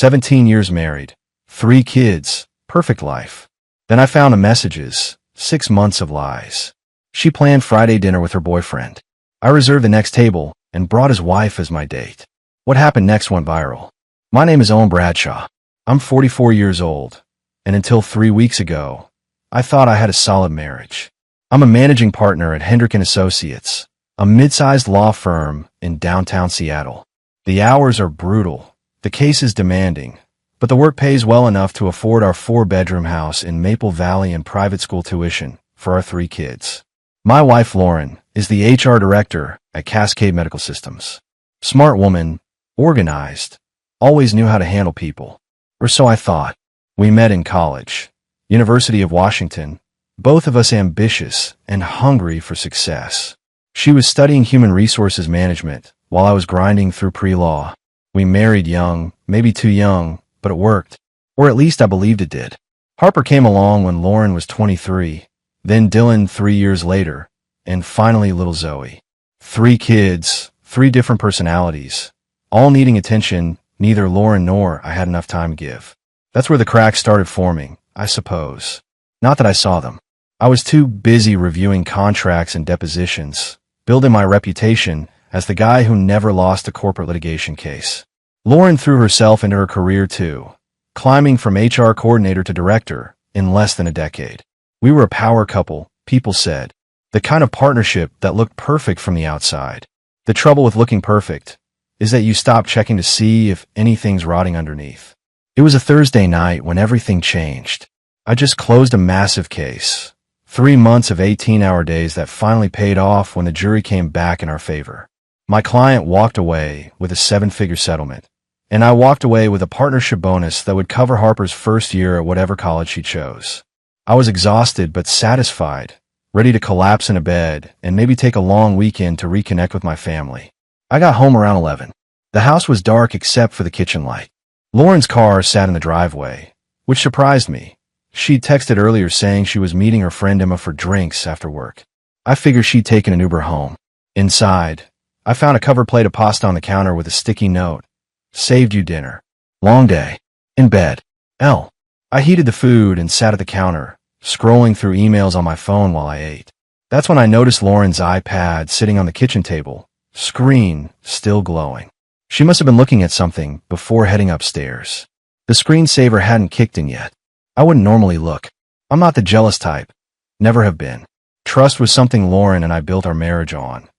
17 years married, 3 kids, perfect life. Then I found the messages, 6 months of lies. She planned Friday dinner with her boyfriend. I reserved the next table and brought his wife as my date. What happened next went viral. My name is Owen Bradshaw. I'm 44 years old, and until 3 weeks ago, I thought I had a solid marriage. I'm a managing partner at Hendrick & Associates, a mid-sized law firm in downtown Seattle. The hours are brutal, the case is demanding, but the work pays well enough to afford our 4-bedroom house in Maple Valley and private school tuition for our 3 kids. My wife, Lauren, is the HR director at Cascade Medical Systems. Smart woman, organized, always knew how to handle people. Or so I thought. We met in college, University of Washington, both of us ambitious and hungry for success. She was studying human resources management while I was grinding through pre-law. We married young, maybe too young, but it worked. Or at least I believed it did. Harper came along when Lauren was 23, then Dylan 3 years later, and finally little Zoe. 3 kids, 3 different personalities, all needing attention. Neither Lauren nor I had enough time to give. That's where the cracks started forming, I suppose. Not that I saw them. I was too busy reviewing contracts and depositions, building my reputation as the guy who never lost a corporate litigation case. Lauren threw herself into her career too, climbing from HR coordinator to director in less than a decade. We were a power couple, people said. The kind of partnership that looked perfect from the outside. The trouble with looking perfect is that you stop checking to see if anything's rotting underneath. It was a Thursday night when everything changed. I just closed a massive case. 3 months of 18-hour days that finally paid off when the jury came back in our favor. My client walked away with a 7-figure settlement, and I walked away with a partnership bonus that would cover Harper's first year at whatever college she chose. I was exhausted but satisfied, ready to collapse in a bed and maybe take a long weekend to reconnect with my family. I got home around 11. The house was dark except for the kitchen light. Lauren's car sat in the driveway, which surprised me. She'd texted earlier saying she was meeting her friend Emma for drinks after work. I figured she'd taken an Uber home. Inside, I found a covered plate of pasta on the counter with a sticky note. Saved you dinner. Long day. In bed. L. I heated the food and sat at the counter, scrolling through emails on my phone while I ate. That's when I noticed Lauren's iPad sitting on the kitchen table. Screen still glowing. She must have been looking at something before heading upstairs. The screensaver hadn't kicked in yet. I wouldn't normally look. I'm not the jealous type. Never have been. Trust was something Lauren and I built our marriage on.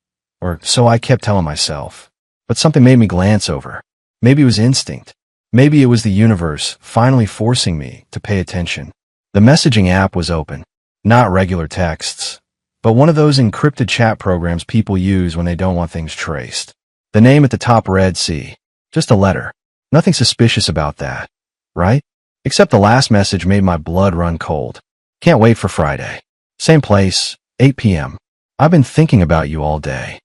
Or so I kept telling myself. But something made me glance over. Maybe it was instinct. Maybe it was the universe finally forcing me to pay attention. The messaging app was open. Not regular texts, but one of those encrypted chat programs people use when they don't want things traced. The name at the top read C. Just a letter. Nothing suspicious about that, right? Except the last message made my blood run cold. Can't wait for Friday. Same place, 8 p.m. I've been thinking about you all day.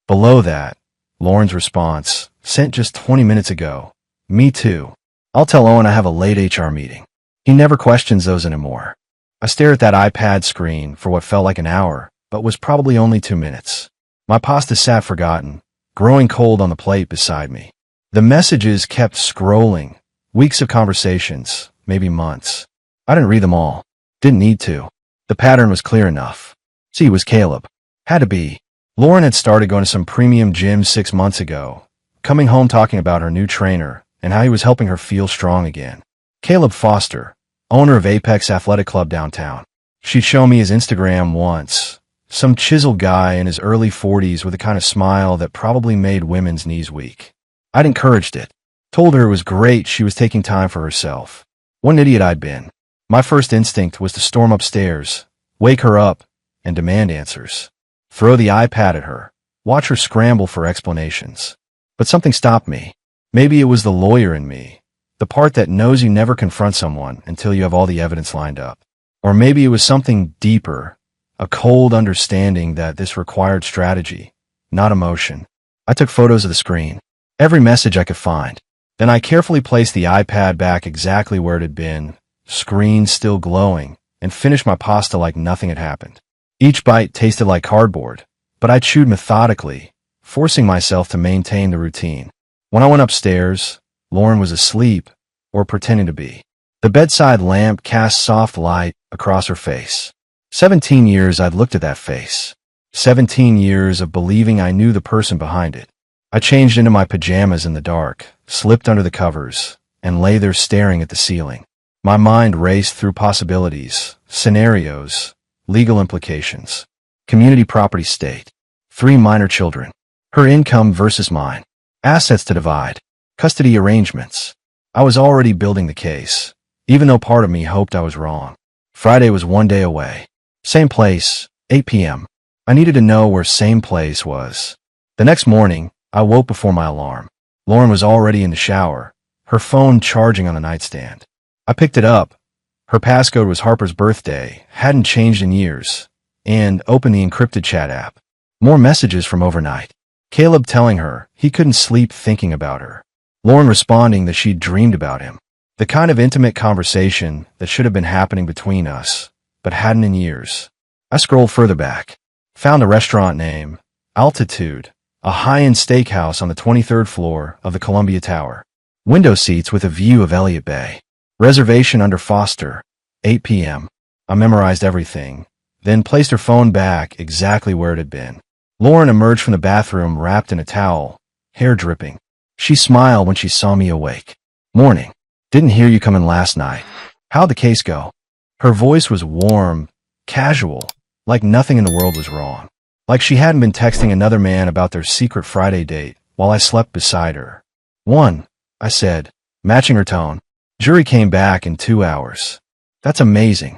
Below that, Lauren's response, sent just 20 minutes ago. Me too. I'll tell Owen I have a late HR meeting. He never questions those anymore. I stared at that iPad screen for what felt like an hour, but was probably only 2 minutes. My pasta sat forgotten, growing cold on the plate beside me. The messages kept scrolling. Weeks of conversations, maybe months. I didn't read them all. Didn't need to. The pattern was clear enough. See, it was Caleb. Had to be. Lauren had started going to some premium gym 6 months ago, coming home talking about her new trainer and how he was helping her feel strong again. Caleb Foster, owner of Apex Athletic Club downtown. She'd shown me his Instagram once. Some chiseled guy in his early 40s with a kind of smile that probably made women's knees weak. I'd encouraged it. Told her it was great she was taking time for herself. What an idiot I'd been. My first instinct was to storm upstairs, wake her up, and demand answers. Throw the iPad at her. Watch her scramble for explanations. But something stopped me. Maybe it was the lawyer in me. The part that knows you never confront someone until you have all the evidence lined up. Or maybe it was something deeper, a cold understanding that this required strategy, not emotion. I took photos of the screen, every message I could find. Then I carefully placed the iPad back exactly where it had been, screen still glowing, and finished my pasta like nothing had happened. Each bite tasted like cardboard, but I chewed methodically, forcing myself to maintain the routine. When I went upstairs, Lauren was asleep, or pretending to be. The bedside lamp cast soft light across her face. 17 years I'd looked at that face. 17 years of believing I knew the person behind it. I changed into my pajamas in the dark, slipped under the covers, and lay there staring at the ceiling. My mind raced through possibilities, scenarios, legal implications, community property state, 3 minor children, her income versus mine, assets to divide, custody arrangements. I was already building the case, even though part of me hoped I was wrong. Friday was 1 day away. Same place, 8 p.m. I needed to know where same place was. The next morning, I woke before my alarm. Lauren was already in the shower, her phone charging on the nightstand. I picked it up. Her passcode was Harper's birthday, hadn't changed in years, and opened the encrypted chat app. More messages from overnight. Caleb telling her he couldn't sleep thinking about her. Lauren responding that she'd dreamed about him. The kind of intimate conversation that should have been happening between us, but hadn't in years. I scrolled further back. Found the restaurant name, Altitude, a high-end steakhouse on the 23rd floor of the Columbia Tower. Window seats with a view of Elliott Bay. Reservation under Foster, 8 p.m. I memorized everything, then placed her phone back exactly where it had been. Lauren emerged from the bathroom wrapped in a towel, hair dripping. She smiled when she saw me awake. Morning. Didn't hear you come in last night. How'd the case go? Her voice was warm, casual, like nothing in the world was wrong. Like she hadn't been texting another man about their secret Friday date while I slept beside her. 1, I said, matching her tone. Jury came back in 2 hours. That's amazing.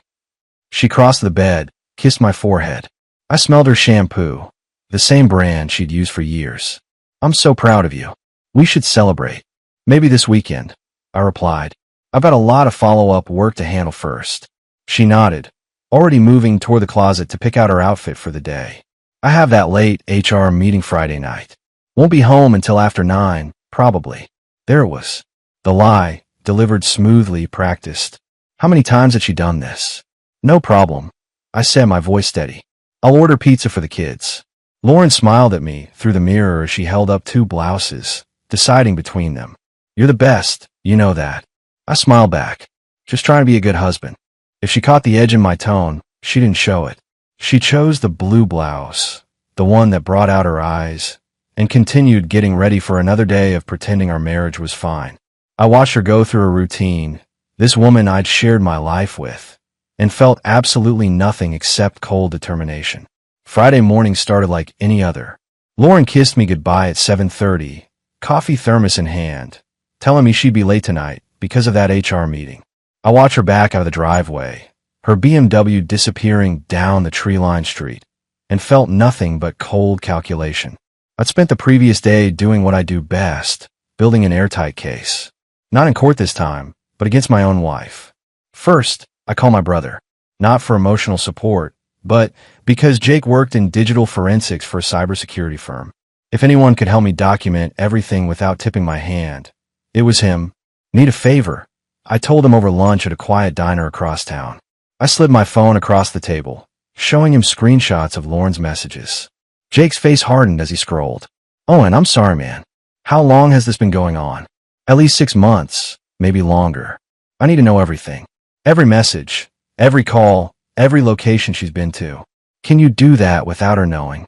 She crossed the bed, kissed my forehead. I smelled her shampoo, the same brand she'd used for years. I'm so proud of you. We should celebrate. Maybe this weekend, I replied. I've got a lot of follow-up work to handle first. She nodded, already moving toward the closet to pick out her outfit for the day. I have that late HR meeting Friday night. Won't be home until after 9, probably. There it was. The lie, delivered smoothly, practiced. How many times had she done this? No problem, I said, my voice steady. I'll order pizza for the kids. Lauren smiled at me through the mirror as she held up 2 blouses, deciding between them. You're the best, you know that. I smiled back, just trying to be a good husband. If she caught the edge in my tone, she didn't show it. She chose the blue blouse, the one that brought out her eyes, and continued getting ready for another day of pretending our marriage was fine. I watched her go through a routine, this woman I'd shared my life with, and felt absolutely nothing except cold determination. Friday morning started like any other. Lauren kissed me goodbye at 7:30, coffee thermos in hand, telling me she'd be late tonight because of that HR meeting. I watched her back out of the driveway, her BMW disappearing down the tree-lined street, and felt nothing but cold calculation. I'd spent the previous day doing what I do best, building an airtight case. Not in court this time, but against my own wife. First, I call my brother, not for emotional support, but because Jake worked in digital forensics for a cybersecurity firm. If anyone could help me document everything without tipping my hand, it was him. Need a favor, I told him over lunch at a quiet diner across town. I slid my phone across the table, showing him screenshots of Lauren's messages. Jake's face hardened as he scrolled. Owen, I'm sorry, man. How long has this been going on? At least 6 months, maybe longer. I need to know everything. Every message, every call, every location she's been to. Can you do that without her knowing?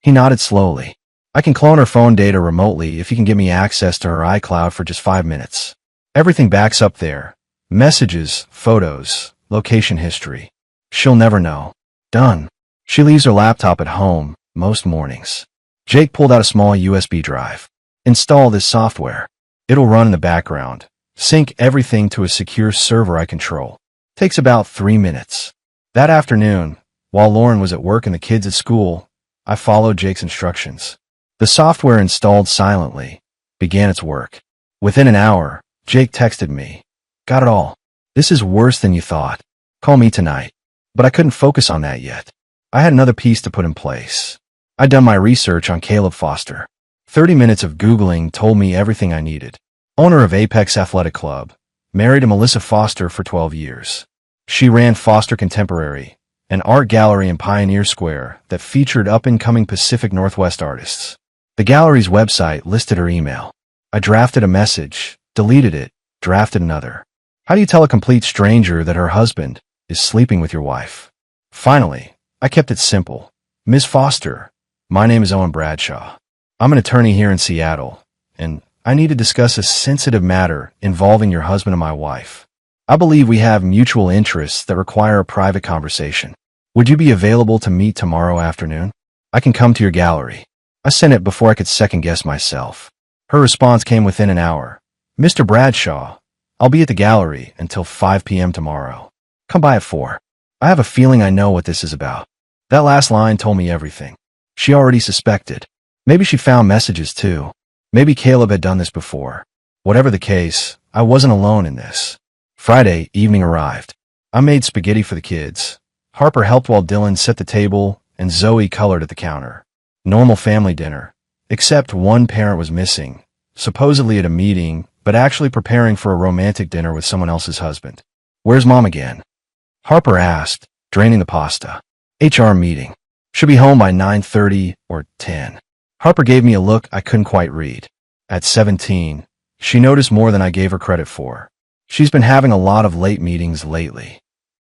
He nodded slowly. I can clone her phone data remotely if you can give me access to her iCloud for just 5 minutes. Everything backs up there. Messages, photos, location history. She'll never know. Done. She leaves her laptop at home most mornings. Jake pulled out a small USB drive. Install this software. It'll run in the background. Sync everything to a secure server I control. Takes about 3 minutes. That afternoon, while Lauren was at work and the kids at school, I followed Jake's instructions. The software installed silently, began its work. Within an hour, Jake texted me. Got it all. This is worse than you thought. Call me tonight. But I couldn't focus on that yet. I had another piece to put in place. I'd done my research on Caleb Foster. 30 minutes of Googling told me everything I needed. Owner of Apex Athletic Club, married to Melissa Foster for 12 years. She ran Foster Contemporary, an art gallery in Pioneer Square that featured up-and-coming Pacific Northwest artists. The gallery's website listed her email. I drafted a message, deleted it, Drafted another. How do you tell a complete stranger that her husband is sleeping with your wife? Finally, I kept it simple. Ms. Foster, my name is Owen Bradshaw. I'm an attorney here in Seattle, and I need to discuss a sensitive matter involving your husband and my wife. I believe we have mutual interests that require a private conversation. Would you be available to meet tomorrow afternoon? I can come to your gallery. I sent it before I could second-guess myself. Her response came within an hour. Mr. Bradshaw, I'll be at the gallery until 5 p.m. tomorrow. Come by at 4. I have a feeling I know what this is about. That last line told me everything. She already suspected. Maybe she found messages too. Maybe Caleb had done this before. Whatever the case, I wasn't alone in this. Friday evening arrived. I made spaghetti for the kids. Harper helped while Dylan set the table, and Zoe colored at the counter. Normal family dinner. Except one parent was missing, supposedly at a meeting, but actually preparing for a romantic dinner with someone else's husband. Where's Mom again? Harper asked, draining the pasta. HR meeting. Should be home by 9:30 or 10. Harper gave me a look I couldn't quite read. At 17, she noticed more than I gave her credit for. She's been having a lot of late meetings lately.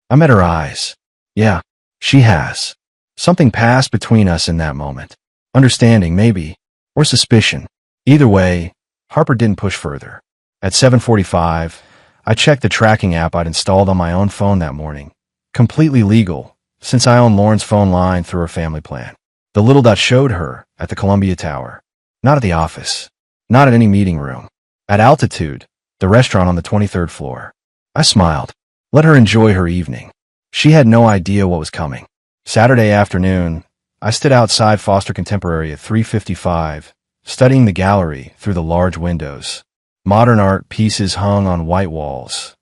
I met her eyes. Yeah, she has. Something passed between us in that moment. Understanding, maybe, or suspicion. Either way, Harper didn't push further. At 7:45, I checked the tracking app I'd installed on my own phone that morning. Completely legal, since I own Lauren's phone line through her family plan. The little dot showed her at the Columbia Tower. Not at the office. Not at any meeting room. At Altitude, the restaurant on the 23rd floor. I smiled. Let her enjoy her evening. She had no idea what was coming. Saturday afternoon, I stood outside Foster Contemporary at 3:55, studying the gallery through the large windows. Modern art pieces hung on white walls.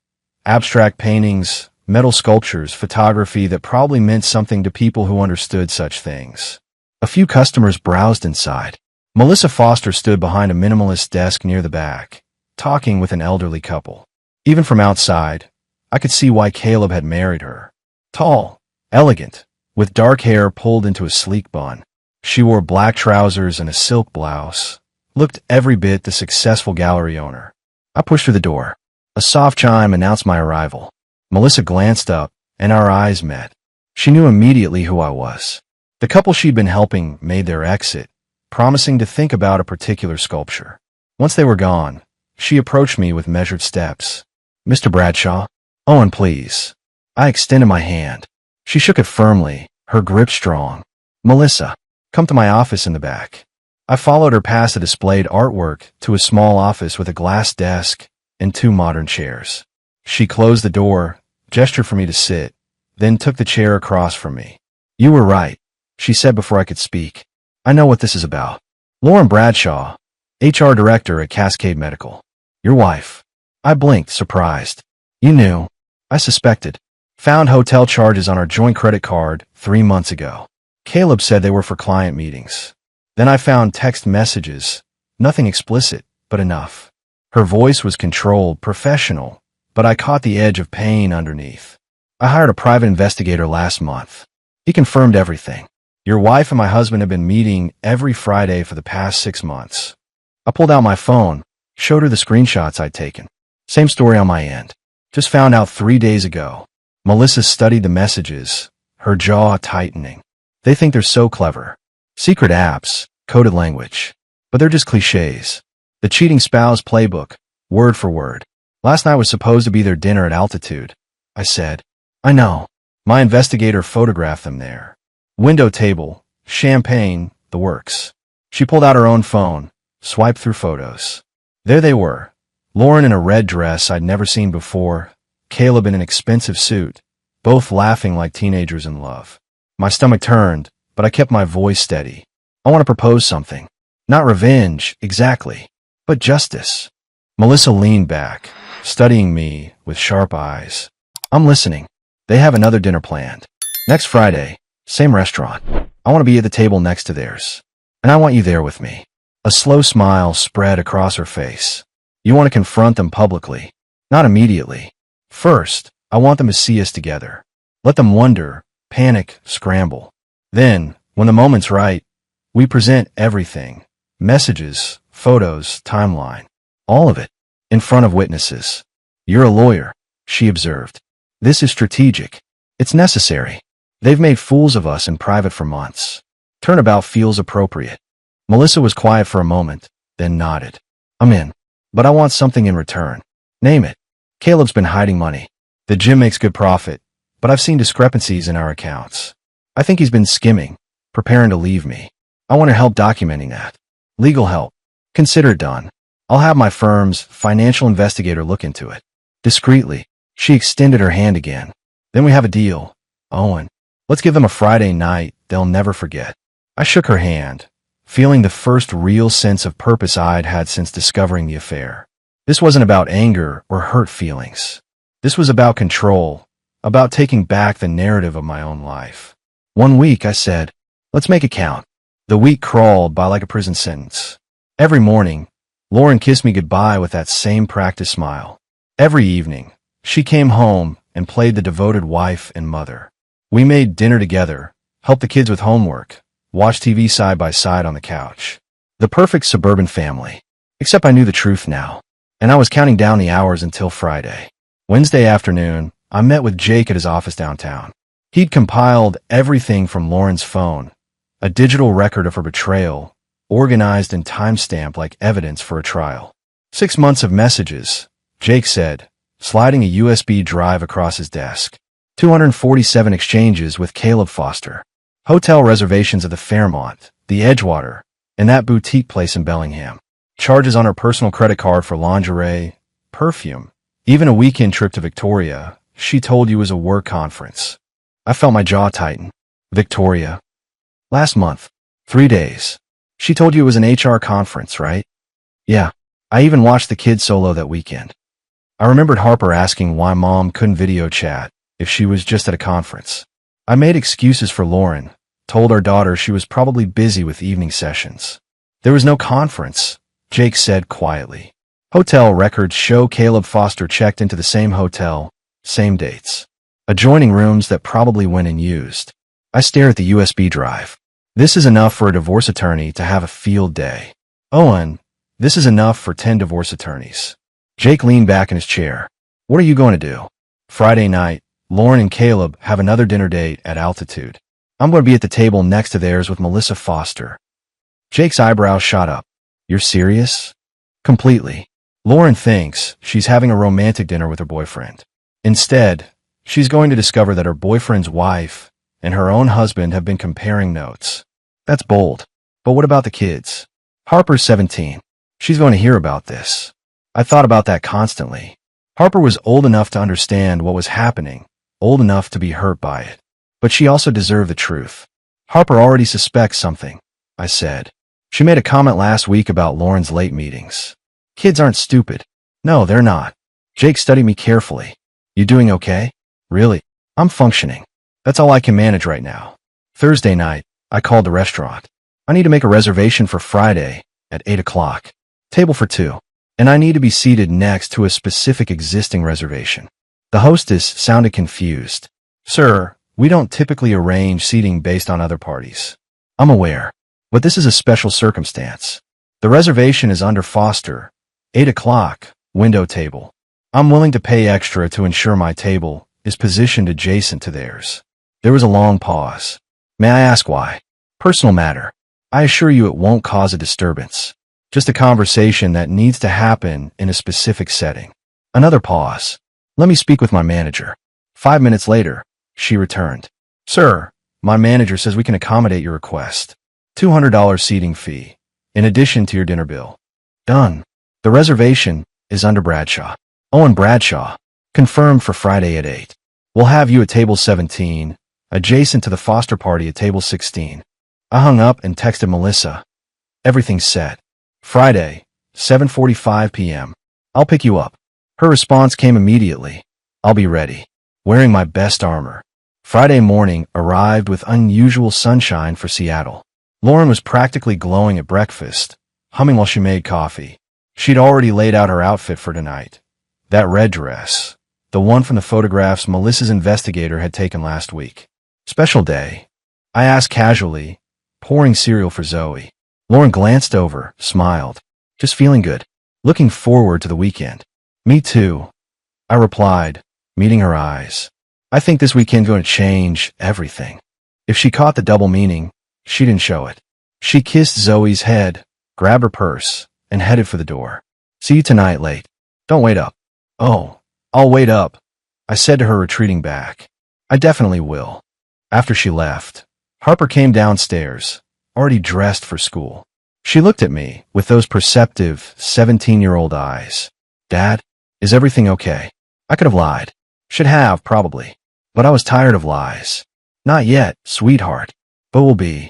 Abstract paintings, metal sculptures, photography that probably meant something to people who understood such things. A few customers browsed inside. Melissa Foster stood behind a minimalist desk near the back, talking with an elderly couple. Even from outside, I could see why Caleb had married her. Tall, elegant, with dark hair pulled into a sleek bun. She wore black trousers and a silk blouse. Looked every bit the successful gallery owner. I pushed through the door. A soft chime announced my arrival. Melissa glanced up, and our eyes met. She knew immediately who I was. The couple she'd been helping made their exit, promising to think about a particular sculpture. Once they were gone, she approached me with measured steps. Mr. Bradshaw? Owen, please. I extended my hand. She shook it firmly, her grip strong. Melissa, come to my office in the back. I followed her past the displayed artwork to a small office with a glass desk and 2 modern chairs. She closed the door, gestured for me to sit, then took the chair across from me. You were right, she said before I could speak. I know what this is about. Lauren Bradshaw, HR Director at Cascade Medical. Your wife. I blinked, surprised. You knew. I suspected. Found hotel charges on our joint credit card 3 months ago. Caleb said they were for client meetings. Then I found text messages. Nothing explicit, but enough. Her voice was controlled, professional, but I caught the edge of pain underneath. I hired a private investigator last month. He confirmed everything. Your wife and my husband have been meeting every Friday for the past 6 months. I pulled out my phone, showed her the screenshots I'd taken. Same story on my end. Just found out 3 days ago. Melissa studied the messages, her jaw tightening. They think they're so clever. Secret apps, coded language. But they're just cliches. The cheating spouse playbook, word for word. Last night was supposed to be their dinner at Altitude. I said, I know. My investigator photographed them there. Window table, champagne, the works. She pulled out her own phone, swiped through photos. There they were. Lauren in a red dress I'd never seen before, Caleb in an expensive suit, both laughing like teenagers in love. My stomach turned, but I kept my voice steady. I want to propose something. Not revenge, exactly, but justice. Melissa leaned back, studying me with sharp eyes. I'm listening. They have another dinner planned. Next Friday, same restaurant. I want to be at the table next to theirs. And I want you there with me. A slow smile spread across her face. You want to confront them publicly. Not immediately. First, I want them to see us together. Let them wonder, panic, scramble. Then, when the moment's right, we present everything. Messages, photos, timeline. All of it. in front of witnesses. You're a lawyer, she observed. This is strategic. It's necessary. They've made fools of us in private for months. Turnabout feels appropriate. Melissa was quiet for a moment, then nodded. I'm in. But I want something in return. Name it. Caleb's been hiding money. The gym makes good profit, but I've seen discrepancies in our accounts. I think he's been skimming, preparing to leave me. I want to help documenting that. Legal help. Consider it done. I'll have my firm's financial investigator look into it. Discreetly, she extended her hand again. Then we have a deal. Owen, let's give them a Friday night they'll never forget. I shook her hand, feeling the first real sense of purpose I'd had since discovering the affair. This wasn't about anger or hurt feelings. This was about control, about taking back the narrative of my own life. One week, I said, let's make it count. The week crawled by like a prison sentence. Every morning, Lauren kissed me goodbye with that same practice smile. Every evening, she came home and played the devoted wife and mother. We made dinner together, helped the kids with homework, watched TV side by side on the couch. The perfect suburban family. Except I knew the truth now, and I was counting down the hours until Friday. Wednesday afternoon, I met with Jake at his office downtown. He'd compiled everything from Lauren's phone, a digital record of her betrayal, organized and time-stamped like evidence for a trial. 6 months of messages, Jake said, sliding a USB drive across his desk. 247 exchanges with Caleb Foster. Hotel reservations at the Fairmont, the Edgewater, and that boutique place in Bellingham. Charges on her personal credit card for lingerie, perfume, even a weekend trip to Victoria, she told you was a work conference. I felt my jaw tighten. Victoria. Last month. 3 days. She told you it was an HR conference, right? Yeah. I even watched the kids solo that weekend. I remembered Harper asking why Mom couldn't video chat if she was just at a conference. I made excuses for Lauren, told our daughter she was probably busy with evening sessions. There was no conference, Jake said quietly. Hotel records show Caleb Foster checked into the same hotel, same dates. Adjoining rooms that probably went unused. I stare at the USB drive. This is enough for a divorce attorney to have a field day. Owen, this is enough for 10 divorce attorneys. Jake leaned back in his chair. What are you going to do? Friday night, Lauren and Caleb have another dinner date at Altitude. I'm going to be at the table next to theirs with Melissa Foster. Jake's eyebrows shot up. You're serious? Completely. Lauren thinks she's having a romantic dinner with her boyfriend. Instead, she's going to discover that her boyfriend's wife and her own husband have been comparing notes. That's bold. But what about the kids? Harper's 17. She's going to hear about this. I thought about that constantly. Harper was old enough to understand what was happening, old enough to be hurt by it. But she also deserved the truth. Harper already suspects something, I said. She made a comment last week about Lauren's late meetings. Kids aren't stupid. No, they're not. Jake studied me carefully. You doing okay? Really? I'm functioning. That's all I can manage right now. Thursday night, I called the restaurant. I need to make a reservation for Friday at 8 o'clock. Table for 2. And I need to be seated next to a specific existing reservation. The hostess sounded confused. Sir, we don't typically arrange seating based on other parties. I'm aware, but this is a special circumstance. The reservation is under Foster. 8 o'clock, window table. I'm willing to pay extra to ensure my table is positioned adjacent to theirs. There was a long pause. May I ask why? Personal matter. I assure you it won't cause a disturbance. Just a conversation that needs to happen in a specific setting. Another pause. Let me speak with my manager. 5 minutes later, she returned. Sir, my manager says we can accommodate your request. $200 seating fee, in addition to your dinner bill. Done. The reservation is under Bradshaw. Owen Bradshaw. Confirmed for Friday at 8. We'll have you at table 17, adjacent to the Foster party at table 16. I hung up and texted Melissa. Everything's set. Friday, 7:45 p.m. I'll pick you up. Her response came immediately. I'll be ready. Wearing my best armor. Friday morning arrived with unusual sunshine for Seattle. Lauren was practically glowing at breakfast, humming while she made coffee. She'd already laid out her outfit for tonight. That red dress, the one from the photographs Melissa's investigator had taken last week. Special day. I asked casually, pouring cereal for Zoe. Lauren glanced over, smiled. Just feeling good. Looking forward to the weekend. Me too, I replied, meeting her eyes. I think this weekend's going to change everything. If she caught the double meaning, she didn't show it. She kissed Zoe's head, grabbed her purse, and headed for the door. See you tonight late. Don't wait up. Oh, I'll wait up, I said to her, retreating back. I definitely will. After she left, Harper came downstairs, already dressed for school. She looked at me with those perceptive 17-year-old eyes. Dad, is everything okay? I could have lied. Should have, probably. But I was tired of lies. Not yet, sweetheart. But will be.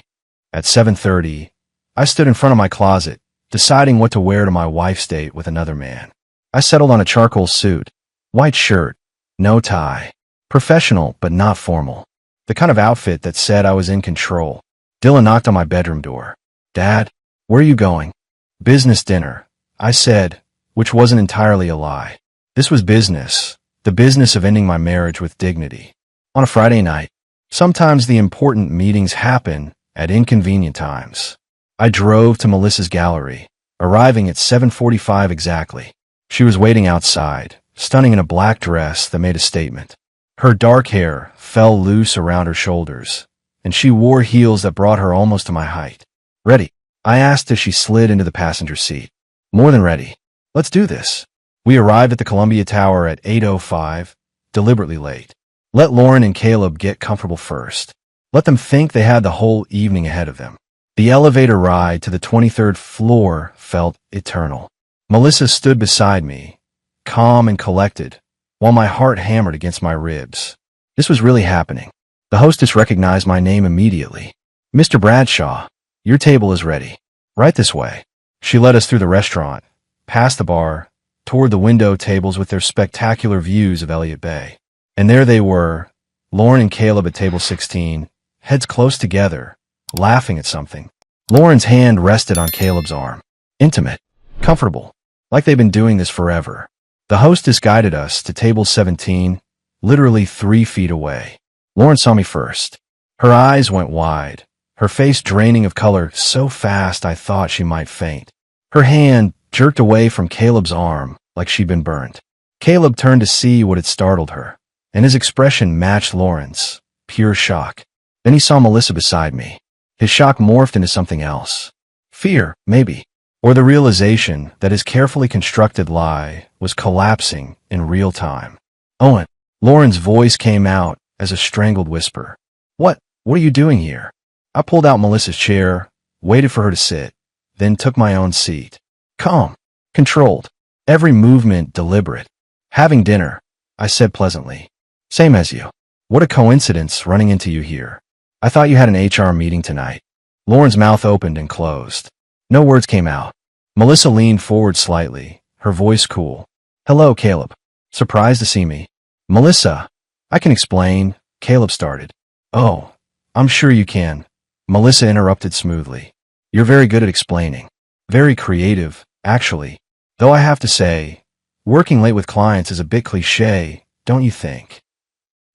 At 7:30, I stood in front of my closet, deciding what to wear to my wife's date with another man. I settled on a charcoal suit, white shirt, no tie. Professional, but not formal. The kind of outfit that said I was in control. Dylan knocked on my bedroom door. Dad, where are you going? Business dinner, I said, which wasn't entirely a lie. This was business, the business of ending my marriage with dignity. On a Friday night, sometimes the important meetings happen at inconvenient times. I drove to Melissa's gallery, arriving at 7:45 exactly. She was waiting outside, stunning in a black dress that made a statement. Her dark hair fell loose around her shoulders, and she wore heels that brought her almost to my height. Ready? I asked as she slid into the passenger seat. More than ready. Let's do this. We arrived at the Columbia Tower at 8:05, deliberately late. Let Lauren and Caleb get comfortable first. Let them think they had the whole evening ahead of them. The elevator ride to the 23rd floor felt eternal. Melissa stood beside me, calm and collected, while my heart hammered against my ribs. This was really happening. The hostess recognized my name immediately. Mr. Bradshaw, your table is ready. Right this way. She led us through the restaurant, past the bar, toward the window tables with their spectacular views of Elliott Bay. And there they were, Lauren and Caleb at table 16, heads close together, laughing at something. Lauren's hand rested on Caleb's arm. Intimate, comfortable, like they'd been doing this forever. The hostess guided us to table 17, literally 3 feet away. Lauren saw me first. Her eyes went wide, her face draining of color so fast I thought she might faint. Her hand jerked away from Caleb's arm like she'd been burned. Caleb turned to see what had startled her, and his expression matched Lauren's, pure shock. Then he saw Melissa beside me. His shock morphed into something else. Fear, maybe. Or the realization that his carefully constructed lie was collapsing in real time. Owen, Lauren's voice came out as a strangled whisper. What are you doing here? I pulled out Melissa's chair, waited for her to sit, then took my own seat. Calm, controlled, every movement deliberate. Having dinner, I said pleasantly. Same as you. What a coincidence running into you here. I thought you had an HR meeting tonight. Lauren's mouth opened and closed. No words came out. Melissa leaned forward slightly, her voice cool. Hello, Caleb. Surprised to see me? Melissa, I can explain, Caleb started. Oh, I'm sure you can. Melissa interrupted smoothly. You're very good at explaining. Very creative, actually. Though I have to say, working late with clients is a bit cliché, don't you think?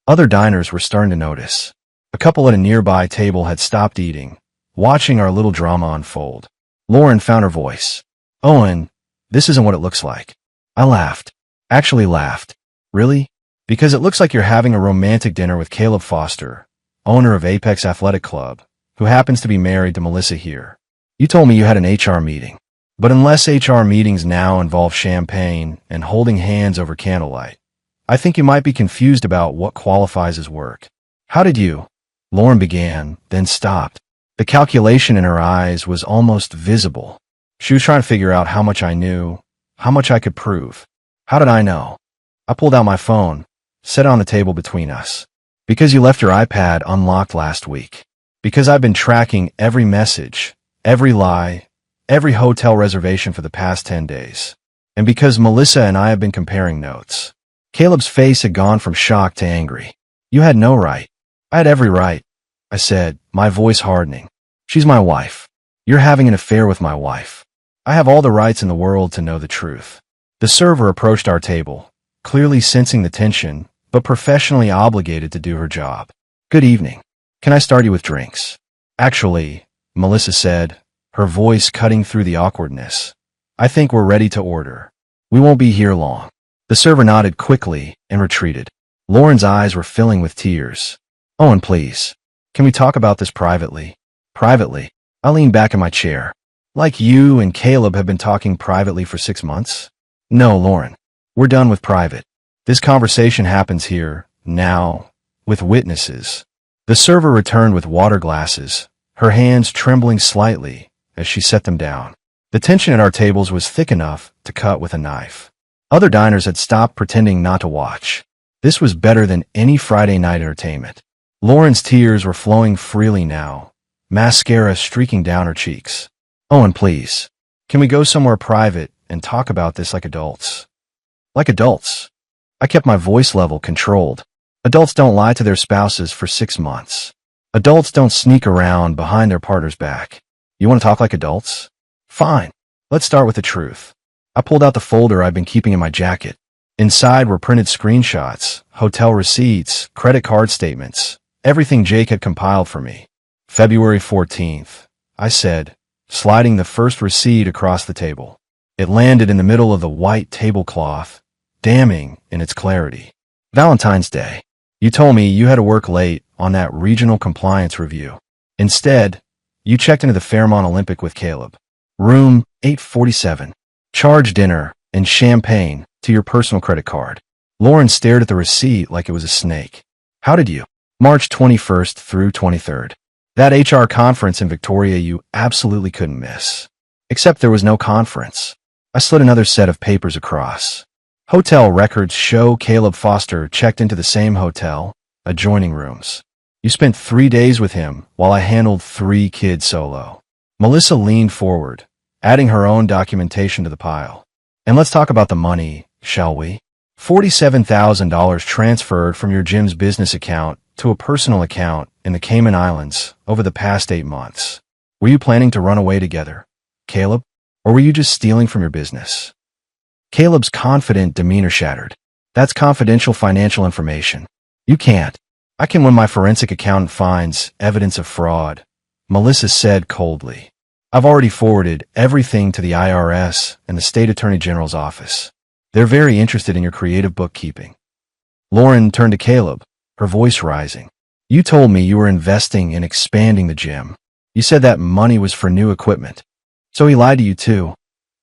Other diners were starting to notice. A couple at a nearby table had stopped eating, watching our little drama unfold. Lauren found her voice. Owen, this isn't what it looks like. I laughed. Actually laughed. Really? Because it looks like you're having a romantic dinner with Caleb Foster, owner of Apex Athletic Club, who happens to be married to Melissa here. You told me you had an HR meeting. But unless HR meetings now involve champagne and holding hands over candlelight, I think you might be confused about what qualifies as work. How did you? Lauren began, then stopped. The calculation in her eyes was almost visible. She was trying to figure out how much I knew, how much I could prove. How did I know? I pulled out my phone, set it on the table between us. Because you left your iPad unlocked last week. Because I've been tracking every message, every lie, every hotel reservation for the past 10 days. And because Melissa and I have been comparing notes. Caleb's face had gone from shock to angry. You had no right. I had every right, I said, my voice hardening. She's my wife. You're having an affair with my wife. I have all the rights in the world to know the truth. The server approached our table, clearly sensing the tension, but professionally obligated to do her job. Good evening. Can I start you with drinks? Actually, Melissa said, her voice cutting through the awkwardness. I think we're ready to order. We won't be here long. The server nodded quickly and retreated. Lauren's eyes were filling with tears. Owen, please. Can we talk about this privately? Privately. I leaned back in my chair. Like you and Caleb have been talking privately for 6 months? No, Lauren. We're done with private. This conversation happens here, now, with witnesses. The server returned with water glasses, her hands trembling slightly as she set them down. The tension at our tables was thick enough to cut with a knife. Other diners had stopped pretending not to watch. This was better than any Friday night entertainment. Lauren's tears were flowing freely now, mascara streaking down her cheeks. Owen, please. Can we go somewhere private and talk about this like adults? Like adults. I kept my voice level controlled. Adults don't lie to their spouses for 6 months. Adults don't sneak around behind their partner's back. You want to talk like adults? Fine. Let's start with the truth. I pulled out the folder I'd been keeping in my jacket. Inside were printed screenshots, hotel receipts, credit card statements, everything Jake had compiled for me. February 14th, I said, sliding the first receipt across the table. It landed in the middle of the white tablecloth, damning in its clarity. Valentine's Day. You told me you had to work late on that regional compliance review. Instead, you checked into the Fairmont Olympic with Caleb. Room 847. Charge dinner and champagne to your personal credit card. Lauren stared at the receipt like it was a snake. How did you? March 21st through 23rd. That HR conference in Victoria you absolutely couldn't miss. Except there was no conference. I slid another set of papers across. Hotel records show Caleb Foster checked into the same hotel, adjoining rooms. You spent 3 days with him while I handled 3 kids solo. Melissa leaned forward, adding her own documentation to the pile. And let's talk about the money, shall we? $47,000 transferred from your gym's business account to a personal account in the Cayman Islands over the past 8 months. Were you planning to run away together, Caleb? Or were you just stealing from your business? Caleb's confident demeanor shattered. That's confidential financial information. You can't. I can when my forensic accountant finds evidence of fraud, Melissa said coldly. I've already forwarded everything to the IRS and the State Attorney General's office. They're very interested in your creative bookkeeping. Lauren turned to Caleb, her voice rising. You told me you were investing in expanding the gym. You said that money was for new equipment. So he lied to you too.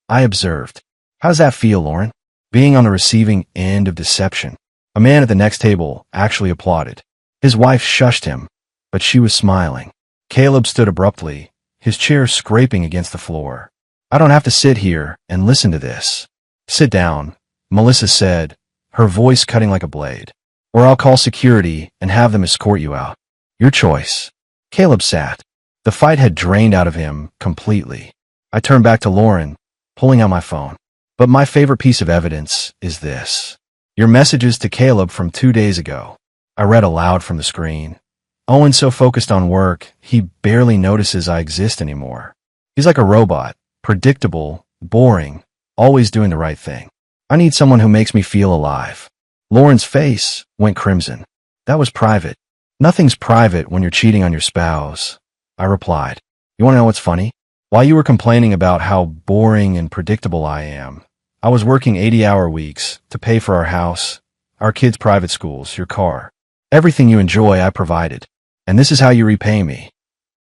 I observed. How does that feel, Lauren? Being on the receiving end of deception. A man at the next table actually applauded. His wife shushed him, but she was smiling. Caleb stood abruptly, his chair scraping against the floor. I don't have to sit here and listen to this. Sit down, Melissa said, her voice cutting like a blade. Or I'll call security and have them escort you out. Your choice. Caleb sat. The fight had drained out of him completely. I turned back to Lauren, pulling out my phone. But my favorite piece of evidence is this. Your messages to Caleb from 2 days ago. I read aloud from the screen. Owen's so focused on work, he barely notices I exist anymore. He's like a robot, predictable, boring, always doing the right thing. I need someone who makes me feel alive. Lauren's face went crimson. That was private. Nothing's private when you're cheating on your spouse, I replied. You want to know what's funny? While you were complaining about how boring and predictable I am, I was working 80-hour weeks to pay for our house, our kids' private schools, your car. Everything you enjoy, I provided. And this is how you repay me.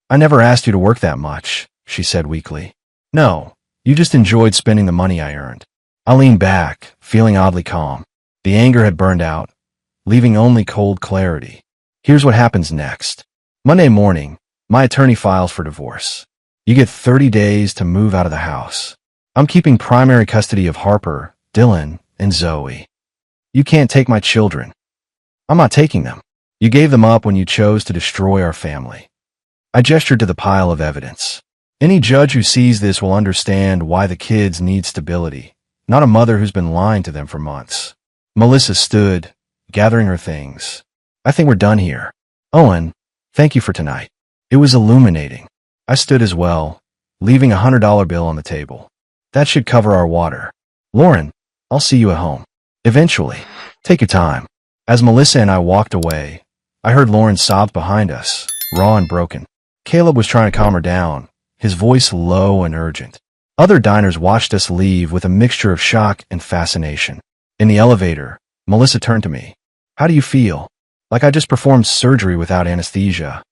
I never asked you to work that much, she said weakly. No, you just enjoyed spending the money I earned. I leaned back, feeling oddly calm. The anger had burned out, leaving only cold clarity. Here's what happens next. Monday morning, my attorney files for divorce. You get 30 days to move out of the house. I'm keeping primary custody of Harper, Dylan, and Zoe. You can't take my children. I'm not taking them. You gave them up when you chose to destroy our family. I gestured to the pile of evidence. Any judge who sees this will understand why the kids need stability, not a mother who's been lying to them for months. Melissa stood, gathering her things. I think we're done here. Owen, thank you for tonight. It was illuminating. I stood as well, leaving a $100 bill on the table. That should cover our water. Lauren, I'll see you at home. Eventually. Take your time. As Melissa and I walked away, I heard Lauren sob behind us, raw and broken. Caleb was trying to calm her down, his voice low and urgent. Other diners watched us leave with a mixture of shock and fascination. In the elevator, Melissa turned to me. How do you feel? Like I just performed surgery without anesthesia.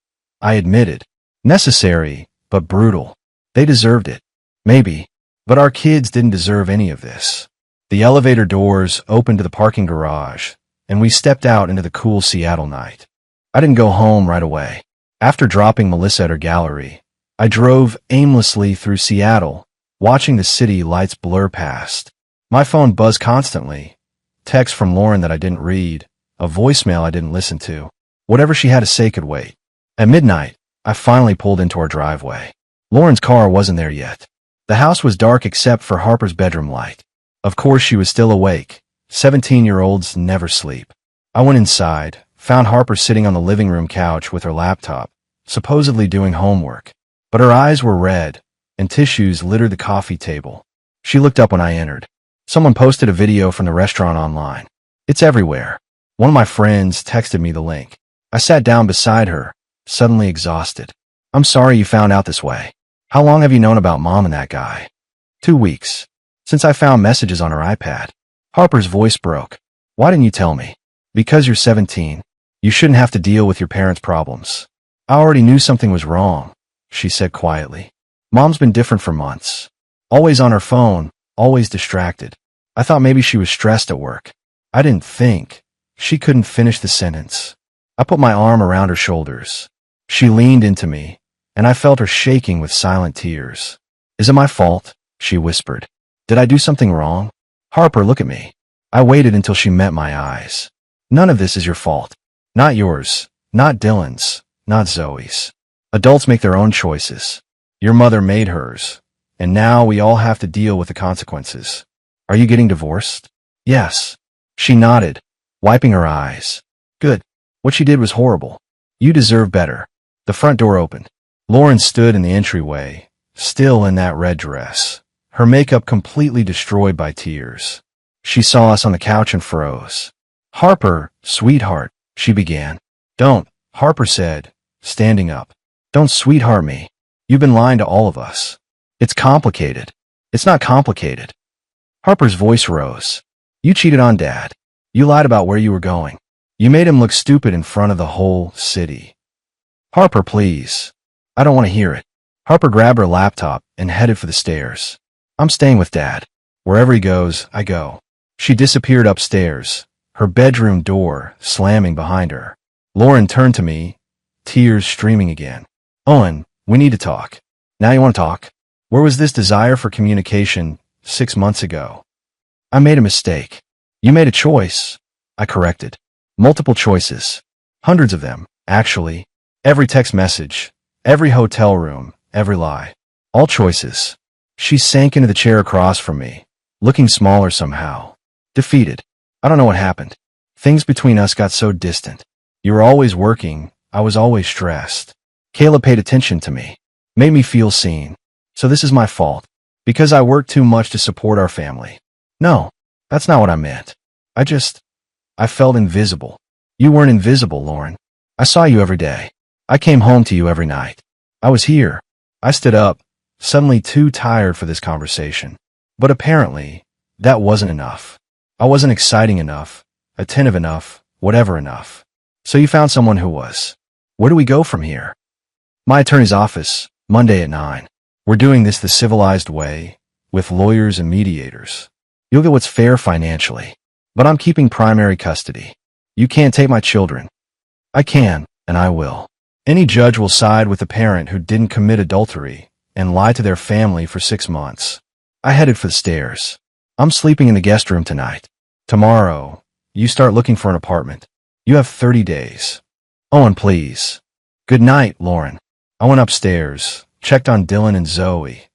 I admitted. Necessary, but brutal. They deserved it. Maybe. But our kids didn't deserve any of this. The elevator doors opened to the parking garage, and we stepped out into the cool Seattle night. I didn't go home right away. After dropping Melissa at her gallery, I drove aimlessly through Seattle, watching the city lights blur past. My phone buzzed constantly. Text from Lauren that I didn't read, a voicemail I didn't listen to. Whatever she had to say could wait. At midnight, I finally pulled into our driveway. Lauren's car wasn't there yet. The house was dark except for Harper's bedroom light. Of course she was still awake. 17-year-olds never sleep. I went inside, found Harper sitting on the living room couch with her laptop, supposedly doing homework. But her eyes were red, and tissues littered the coffee table. She looked up when I entered. Someone posted a video from the restaurant online. It's everywhere. One of my friends texted me the link. I sat down beside her, suddenly exhausted. I'm sorry you found out this way. How long have you known about Mom and that guy? 2 weeks. Since I found messages on her iPad. Harper's voice broke. Why didn't you tell me? Because you're 17. You shouldn't have to deal with your parents' problems. I already knew something was wrong, she said quietly. Mom's been different for months. Always on her phone, always distracted. I thought maybe she was stressed at work. I didn't think. She couldn't finish the sentence. I put my arm around her shoulders. She leaned into me, and I felt her shaking with silent tears. Is it my fault? She whispered. Did I do something wrong? Harper, look at me. I waited until she met my eyes. None of this is your fault. Not yours, not Dylan's, not Zoe's. Adults make their own choices. Your mother made hers, and now we all have to deal with the consequences. Are you getting divorced? Yes. She nodded, wiping her eyes. Good. What she did was horrible. You deserve better. The front door opened. Lauren stood in the entryway, still in that red dress, her makeup completely destroyed by tears. She saw us on the couch and froze. Harper, sweetheart, she began. Don't, Harper said, standing up. Don't sweetheart me. You've been lying to all of us. It's complicated. It's not complicated. Harper's voice rose. You cheated on Dad. You lied about where you were going. You made him look stupid in front of the whole city. Harper, please. I don't want to hear it. Harper grabbed her laptop and headed for the stairs. I'm staying with Dad. Wherever he goes, I go. She disappeared upstairs, her bedroom door slamming behind her. Lauren turned to me, tears streaming again. Owen, we need to talk. Now you want to talk? Where was this desire for communication 6 months ago? I made a mistake. You made a choice. I corrected. Multiple choices. Hundreds of them, actually. Every text message, every hotel room, every lie. All choices. She sank into the chair across from me, looking smaller somehow. Defeated. I don't know what happened. Things between us got so distant. You were always working, I was always stressed. Kayla paid attention to me, made me feel seen. So this is my fault. Because I worked too much to support our family. No, that's not what I meant. I felt invisible. You weren't invisible, Lauren. I saw you every day. I came home to you every night. I was here. I stood up, suddenly too tired for this conversation. But apparently, that wasn't enough. I wasn't exciting enough, attentive enough, whatever enough. So you found someone who was. Where do we go from here? My attorney's office, Monday at 9. We're doing this the civilized way, with lawyers and mediators. You'll get what's fair financially. But I'm keeping primary custody. You can't take my children. I can, and I will. Any judge will side with a parent who didn't commit adultery and lie to their family for 6 months. I headed for the stairs. I'm sleeping in the guest room tonight. Tomorrow, you start looking for an apartment. You have 30 days. Owen, please. Good night, Lauren. I went upstairs, checked on Dylan and Zoe,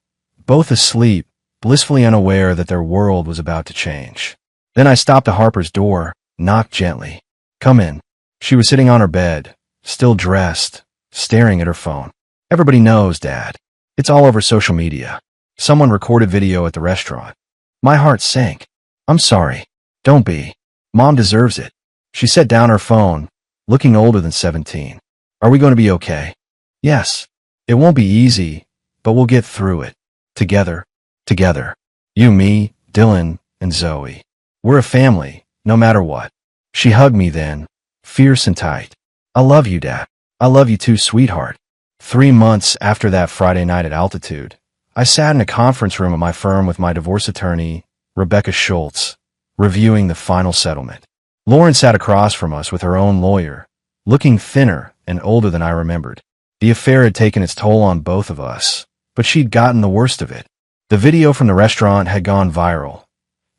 both asleep, blissfully unaware that their world was about to change. Then I stopped at Harper's door, knocked gently. Come in. She was sitting on her bed, still dressed, staring at her phone. Everybody knows, Dad. It's all over social media. Someone recorded video at the restaurant. My heart sank. I'm sorry. Don't be. Mom deserves it. She set down her phone, looking older than 17. Are we going to be okay? Yes. It won't be easy, but we'll get through it. Together. Together. You, me, Dylan, and Zoe. We're a family, no matter what. She hugged me then, fierce and tight. I love you, Dad. I love you too, sweetheart. 3 months after that Friday night at Altitude, I sat in a conference room at my firm with my divorce attorney, Rebecca Schultz, reviewing the final settlement. Lauren sat across from us with her own lawyer, looking thinner and older than I remembered. The affair had taken its toll on both of us, but she'd gotten the worst of it. The video from the restaurant had gone viral.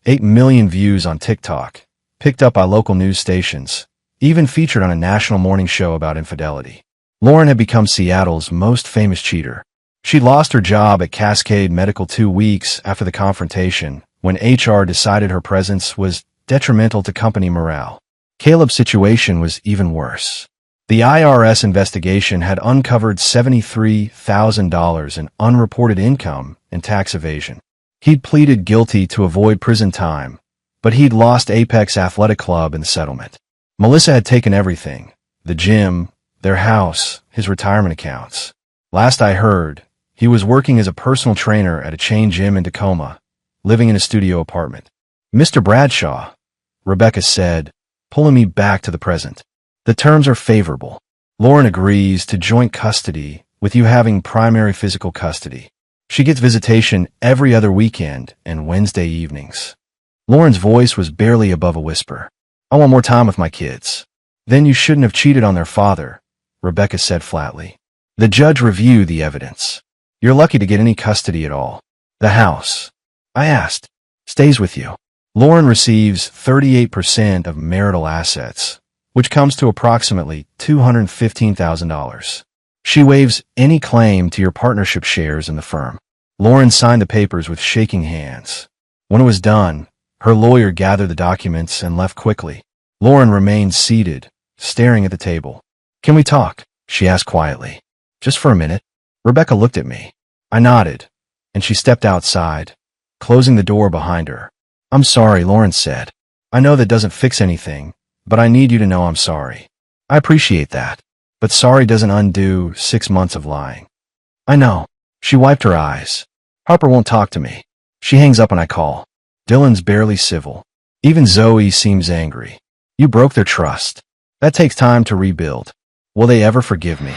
8 million views on TikTok, picked up by local news stations, even featured on a national morning show about infidelity. Lauren had become Seattle's most famous cheater. She'd lost her job at Cascade Medical 2 weeks after the confrontation, when HR decided her presence was detrimental to company morale. Caleb's situation was even worse. The IRS investigation had uncovered $73,000 in unreported income and tax evasion. He'd pleaded guilty to avoid prison time, but he'd lost Apex Athletic Club in the settlement. Melissa had taken everything: the gym, their house, his retirement accounts. Last I heard, he was working as a personal trainer at a chain gym in Tacoma, living in a studio apartment. Mr. Bradshaw, Rebecca said, pulling me back to the present. The terms are favorable. Lauren agrees to joint custody, with you having primary physical custody. She gets visitation every other weekend and Wednesday evenings. Lauren's voice was barely above a whisper. I want more time with my kids. Then you shouldn't have cheated on their father, Rebecca said flatly. The judge reviewed the evidence. You're lucky to get any custody at all. The house, I asked, stays with you. Lauren receives 38% of marital assets, which comes to approximately $215,000. She waives any claim to your partnership shares in the firm. Lauren signed the papers with shaking hands. When it was done, her lawyer gathered the documents and left quickly. Lauren remained seated, staring at the table. Can we talk? She asked quietly. Just for a minute. Rebecca looked at me. I nodded, and she stepped outside, closing the door behind her. I'm sorry, Lauren said. I know that doesn't fix anything, but I need you to know I'm sorry. I appreciate that, but sorry doesn't undo 6 months of lying. I know. She wiped her eyes. Harper won't talk to me. She hangs up when I call. Dylan's barely civil. Even Zoe seems angry. You broke their trust. That takes time to rebuild. Will they ever forgive me?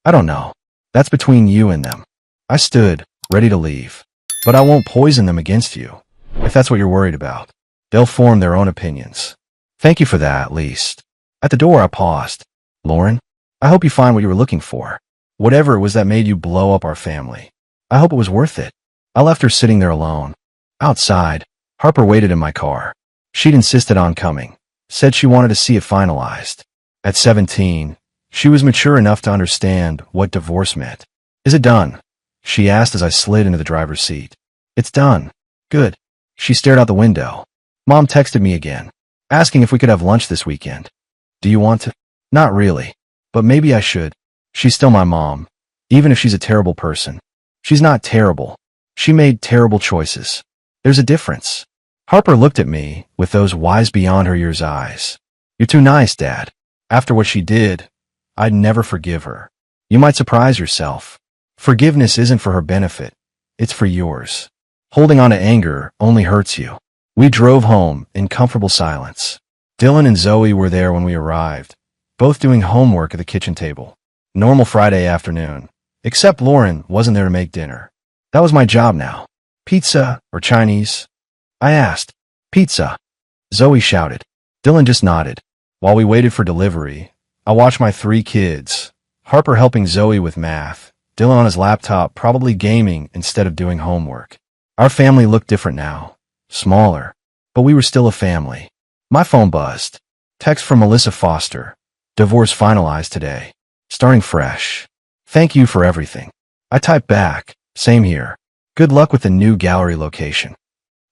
I don't know. That's between you and them. I stood, ready to leave. But I won't poison them against you, if that's what you're worried about. They'll form their own opinions. Thank you for that, at least. At the door, I paused. Lauren, I hope you find what you were looking for. Whatever it was that made you blow up our family. I hope it was worth it. I left her sitting there alone. Outside, Harper waited in my car. She'd insisted on coming. Said she wanted to see it finalized. At 17, she was mature enough to understand what divorce meant. Is it done? She asked as I slid into the driver's seat. It's done. Good. She stared out the window. Mom texted me again, asking if we could have lunch this weekend. Do you want to? Not really, but maybe I should. She's still my mom, even if she's a terrible person. She's not terrible. She made terrible choices. There's a difference. Harper looked at me with those wise beyond her years eyes. You're too nice, Dad. After what she did, I'd never forgive her. You might surprise yourself. Forgiveness isn't for her benefit. It's for yours. Holding on to anger only hurts you. We drove home in comfortable silence. Dylan and Zoe were there when we arrived, both doing homework at the kitchen table. Normal Friday afternoon, except Lauren wasn't there to make dinner. That was my job now. Pizza or Chinese? I asked. Pizza. Zoe shouted. Dylan just nodded. While we waited for delivery, I watched my 3 kids, Harper helping Zoe with math, Dylan on his laptop probably gaming instead of doing homework. Our family looked different now. Smaller. But we were still a family. My phone buzzed. Text from Melissa Foster. Divorce finalized today. Starting fresh. Thank you for everything. I typed back. Same here. Good luck with the new gallery location.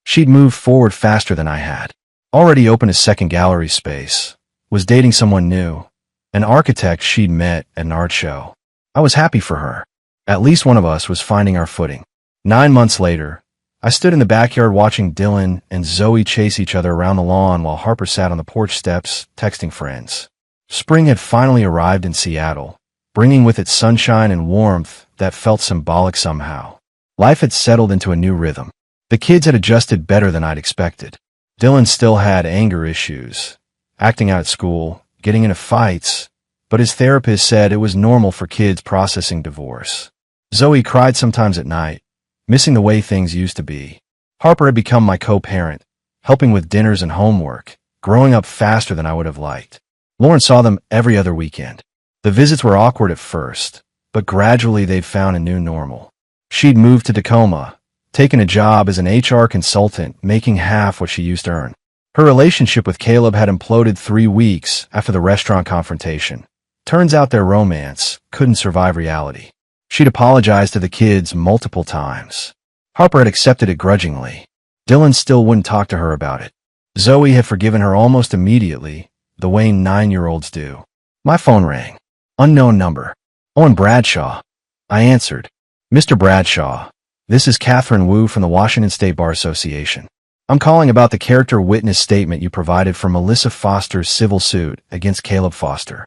She'd moved forward faster than I had. Already opened a second gallery space. Was dating someone new. An architect she'd met at an art show. I was happy for her. At least one of us was finding our footing. 9 months later, I stood in the backyard watching Dylan and Zoe chase each other around the lawn while Harper sat on the porch steps, texting friends. Spring had finally arrived in Seattle, bringing with it sunshine and warmth that felt symbolic somehow. Life had settled into a new rhythm. The kids had adjusted better than I'd expected. Dylan still had anger issues, acting out at school, getting into fights, but his therapist said it was normal for kids processing divorce. Zoe cried sometimes at night, missing the way things used to be. Harper had become my co-parent, helping with dinners and homework, growing up faster than I would have liked. Lauren saw them every other weekend. The visits were awkward at first, but gradually they'd found a new normal. She'd moved to Tacoma, taken a job as an HR consultant, making half what she used to earn. Her relationship with Caleb had imploded 3 weeks after the restaurant confrontation. Turns out their romance couldn't survive reality. She'd apologized to the kids multiple times. Harper had accepted it grudgingly. Dylan still wouldn't talk to her about it. Zoe had forgiven her almost immediately, the way 9-year-olds do. My phone rang. Unknown number. Owen Bradshaw. I answered. Mr. Bradshaw, this is Catherine Wu from the Washington State Bar Association. I'm calling about the character witness statement you provided for Melissa Foster's civil suit against Caleb Foster.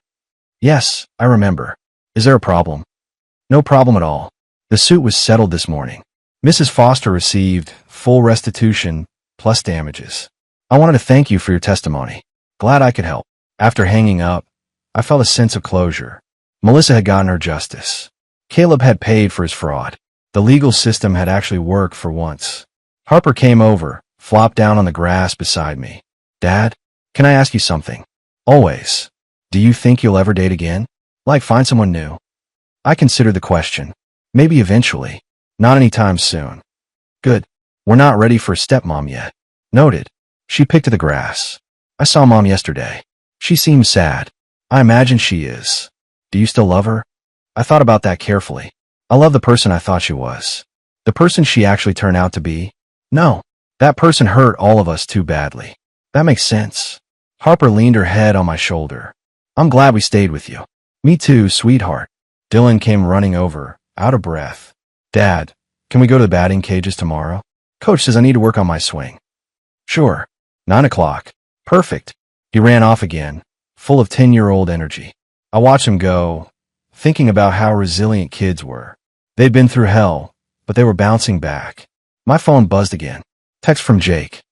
Yes, I remember. Is there a problem? No problem at all. The suit was settled this morning. Mrs. Foster received full restitution plus damages. I wanted to thank you for your testimony. Glad I could help. After hanging up, I felt a sense of closure. Melissa had gotten her justice. Caleb had paid for his fraud. The legal system had actually worked for once. Harper came over, flopped down on the grass beside me. Dad, can I ask you something? Always. Do you think you'll ever date again? Like find someone new? I considered the question. Maybe eventually. Not anytime soon. Good. We're not ready for a stepmom yet. Noted. She picked at the grass. I saw Mom yesterday. She seems sad. I imagine she is. Do you still love her? I thought about that carefully. I love the person I thought she was. The person she actually turned out to be? No. That person hurt all of us too badly. That makes sense. Harper leaned her head on my shoulder. I'm glad we stayed with you. Me too, sweetheart. Dylan came running over, out of breath. Dad, can we go to the batting cages tomorrow? Coach says I need to work on my swing. Sure. 9 o'clock. Perfect. He ran off again, full of 10-year-old energy. I watched him go, thinking about how resilient kids were. They'd been through hell, but they were bouncing back. My phone buzzed again. Text from Jake.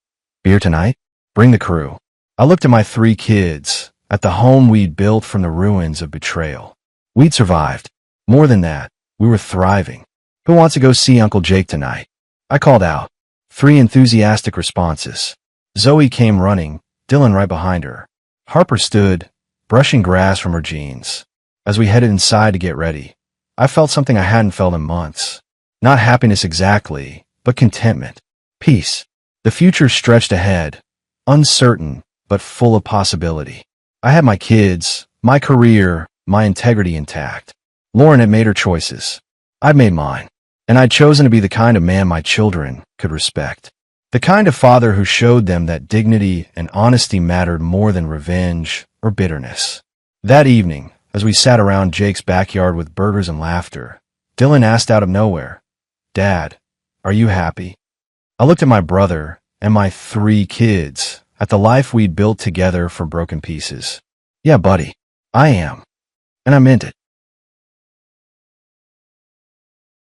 Beer tonight? Bring the crew. I looked at my 3 kids, at the home we'd built from the ruins of betrayal. We'd survived. More than that, we were thriving. Who wants to go see Uncle Jake tonight? I called out. 3 enthusiastic responses. Zoe came running, Dylan right behind her. Harper stood, brushing grass from her jeans. As we headed inside to get ready, I felt something I hadn't felt in months. Not happiness exactly, but contentment. Peace. The future stretched ahead, uncertain, but full of possibility. I had my kids, my career, my integrity intact. Lauren had made her choices. I'd made mine. And I'd chosen to be the kind of man my children could respect. The kind of father who showed them that dignity and honesty mattered more than revenge or bitterness. That evening, as we sat around Jake's backyard with burgers and laughter, Dylan asked out of nowhere, Dad, are you happy? I looked at my brother and my 3 kids, at the life we'd built together from broken pieces. Yeah, buddy, I am. And I meant it.